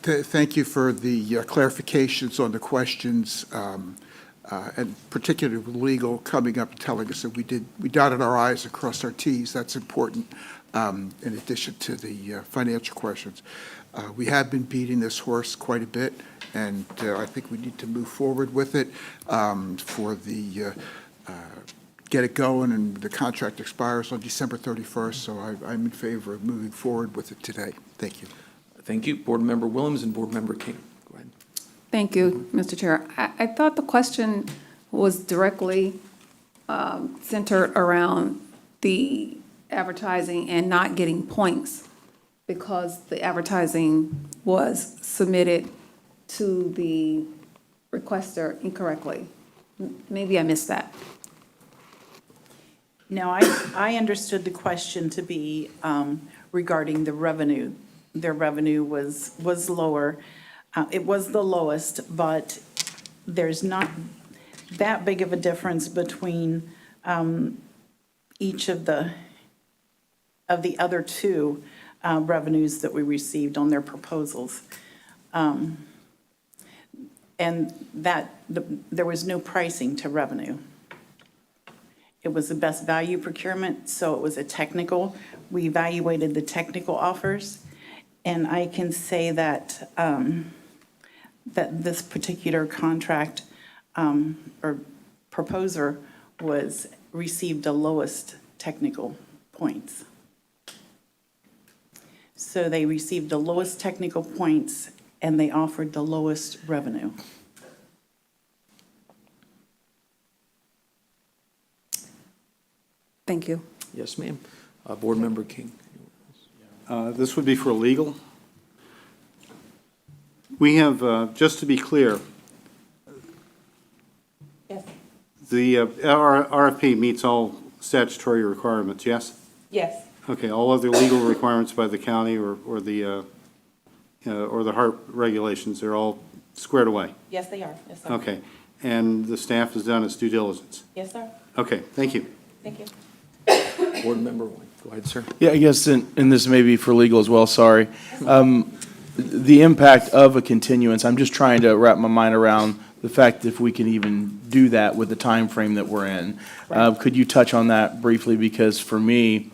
Speaker 18: Thank you for the clarifications on the questions, and particularly with legal coming up and telling us that we dotted our I's and crossed our T's. That's important, in addition to the financial questions. We have been beating this horse quite a bit, and I think we need to move forward with it for the get it going, and the contract expires on December 31st, so I'm in favor of moving forward with it today. Thank you.
Speaker 2: Thank you. Board Member Willems and Board Member King. Go ahead.
Speaker 11: Thank you, Mr. Chair. I thought the question was directly centered around the advertising and not getting points because the advertising was submitted to the requester incorrectly. Maybe I missed that.
Speaker 15: Now, I understood the question to be regarding the revenue. Their revenue was lower. It was the lowest, but there's not that big of a difference between each of the other two revenues that we received on their proposals. And there was no pricing to revenue. It was the best value procurement, so it was a technical. We evaluated the technical offers, and I can say that that this particular contract or proposer received the lowest technical points. So they received the lowest technical points, and they offered the lowest revenue.
Speaker 11: Thank you.
Speaker 2: Yes, ma'am. Board Member King.
Speaker 17: This would be for legal. We have, just to be clear,
Speaker 15: Yes.
Speaker 17: our RFP meets all statutory requirements, yes?
Speaker 15: Yes.
Speaker 17: Okay, all other legal requirements by the county or the HART regulations, they're all squared away?
Speaker 15: Yes, they are. Yes, sir.
Speaker 17: Okay, and the staff has done its due diligence?
Speaker 15: Yes, sir.
Speaker 17: Okay, thank you.
Speaker 15: Thank you.
Speaker 2: Board Member White. Go ahead, sir.
Speaker 3: Yeah, I guess, and this may be for legal as well, sorry. The impact of a continuance, I'm just trying to wrap my mind around the fact that if we can even do that with the time frame that we're in. Could you touch on that briefly? Because for me,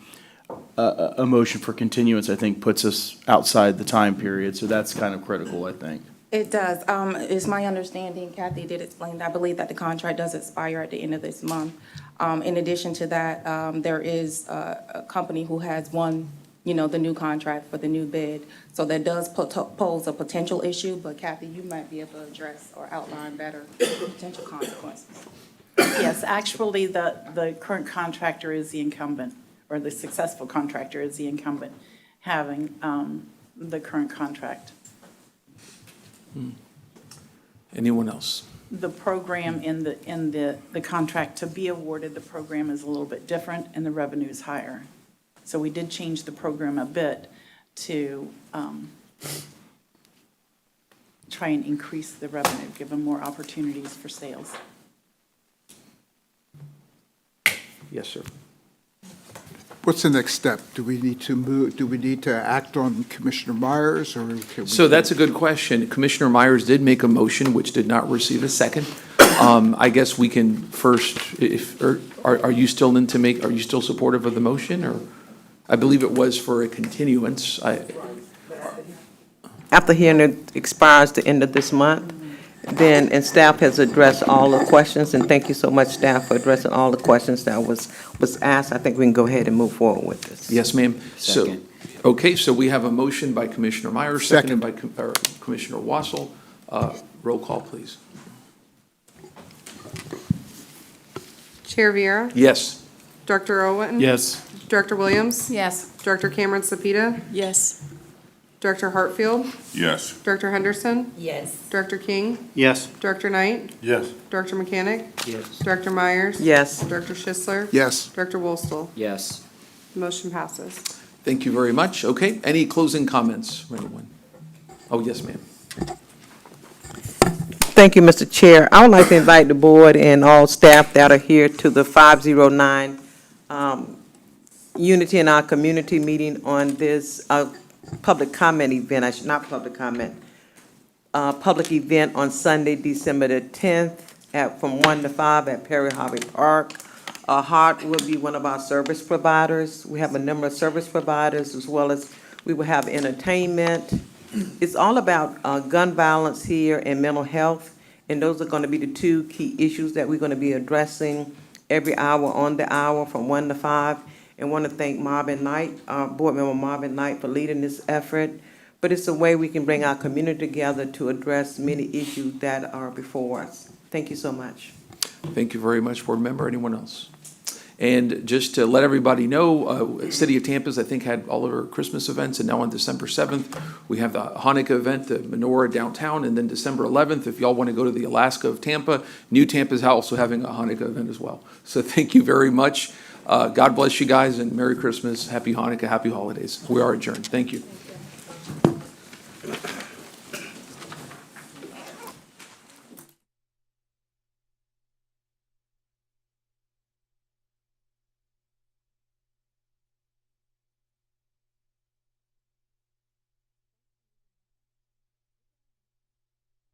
Speaker 3: a motion for continuance, I think, puts us outside the time period, so that's kind of critical, I think.
Speaker 20: It does. It's my understanding, Kathy did explain, I believe that the contract does expire at the end of this month. In addition to that, there is a company who has won, the new contract for the new bid. So that does pose a potential issue, but Kathy, you might be able to address or outline better potential consequences.
Speaker 15: Yes, actually, the current contractor is the incumbent, or the successful contractor is the incumbent having the current contract.
Speaker 2: Anyone else?
Speaker 15: The program in the contract to be awarded, the program is a little bit different and the revenue is higher. So we did change the program a bit to try and increase the revenue, give them more opportunities for sales.
Speaker 2: Yes, sir.
Speaker 18: What's the next step? Do we need to move, do we need to act on Commissioner Myers, or can we?
Speaker 2: So that's a good question. Commissioner Myers did make a motion which did not receive a second. I guess we can first, are you still are you still supportive of the motion, or? I believe it was for a continuance.
Speaker 9: After hearing it expires the end of this month, then, and staff has addressed all the questions, and thank you so much, staff, for addressing all the questions that was asked. I think we can go ahead and move forward with this.
Speaker 2: Yes, ma'am. So, okay, so we have a motion by Commissioner Myers, seconded by Commissioner Wassel. Roll call, please.
Speaker 4: Chair Viera?
Speaker 2: Yes.
Speaker 4: Director Irwin?
Speaker 3: Yes.
Speaker 4: Director Williams?
Speaker 12: Yes.
Speaker 4: Director Cameron Sapita?
Speaker 13: Yes.
Speaker 4: Director Hartfield?
Speaker 6: Yes.
Speaker 4: Director Henderson?
Speaker 20: Yes.
Speaker 4: Director King?
Speaker 17: Yes.
Speaker 4: Director Knight?
Speaker 6: Yes.
Speaker 4: Director Mechanic?
Speaker 16: Yes.
Speaker 4: Director Myers?
Speaker 9: Yes.
Speaker 4: Director Schisler?
Speaker 18: Yes.
Speaker 4: Director Wolstel?
Speaker 16: Yes.
Speaker 4: Motion passes.
Speaker 2: Thank you very much. Okay, any closing comments from anyone? Oh, yes, ma'am.
Speaker 9: Thank you, Mr. Chair. I would like to invite the board and all staff that are here to the 509 Unity in Our Community meeting on this public comment event, not public comment, public event on Sunday, December the 10th from 1 to 5 at Perry Hobby Park. HART will be one of our service providers. We have a number of service providers, as well as we will have entertainment. It's all about gun violence here and mental health, and those are going to be the two key issues that we're going to be addressing every hour on the hour from 1 to 5. And want to thank Marvin Knight, our board member Marvin Knight, for leading this effort. But it's a way we can bring our community together to address many issues that are before us. Thank you so much.
Speaker 2: Thank you very much, board member. Anyone else? And just to let everybody know, City of Tampa's, I think, had all of our Christmas events, and now on December 7th, we have the Hanukkah event, the menorah downtown, and then December 11th, if y'all want to go to the Alaska of Tampa, New Tampa's also having a Hanukkah event as well. So thank you very much. God bless you guys, and Merry Christmas, Happy Hanukkah, Happy Holidays. We are adjourned. Thank you.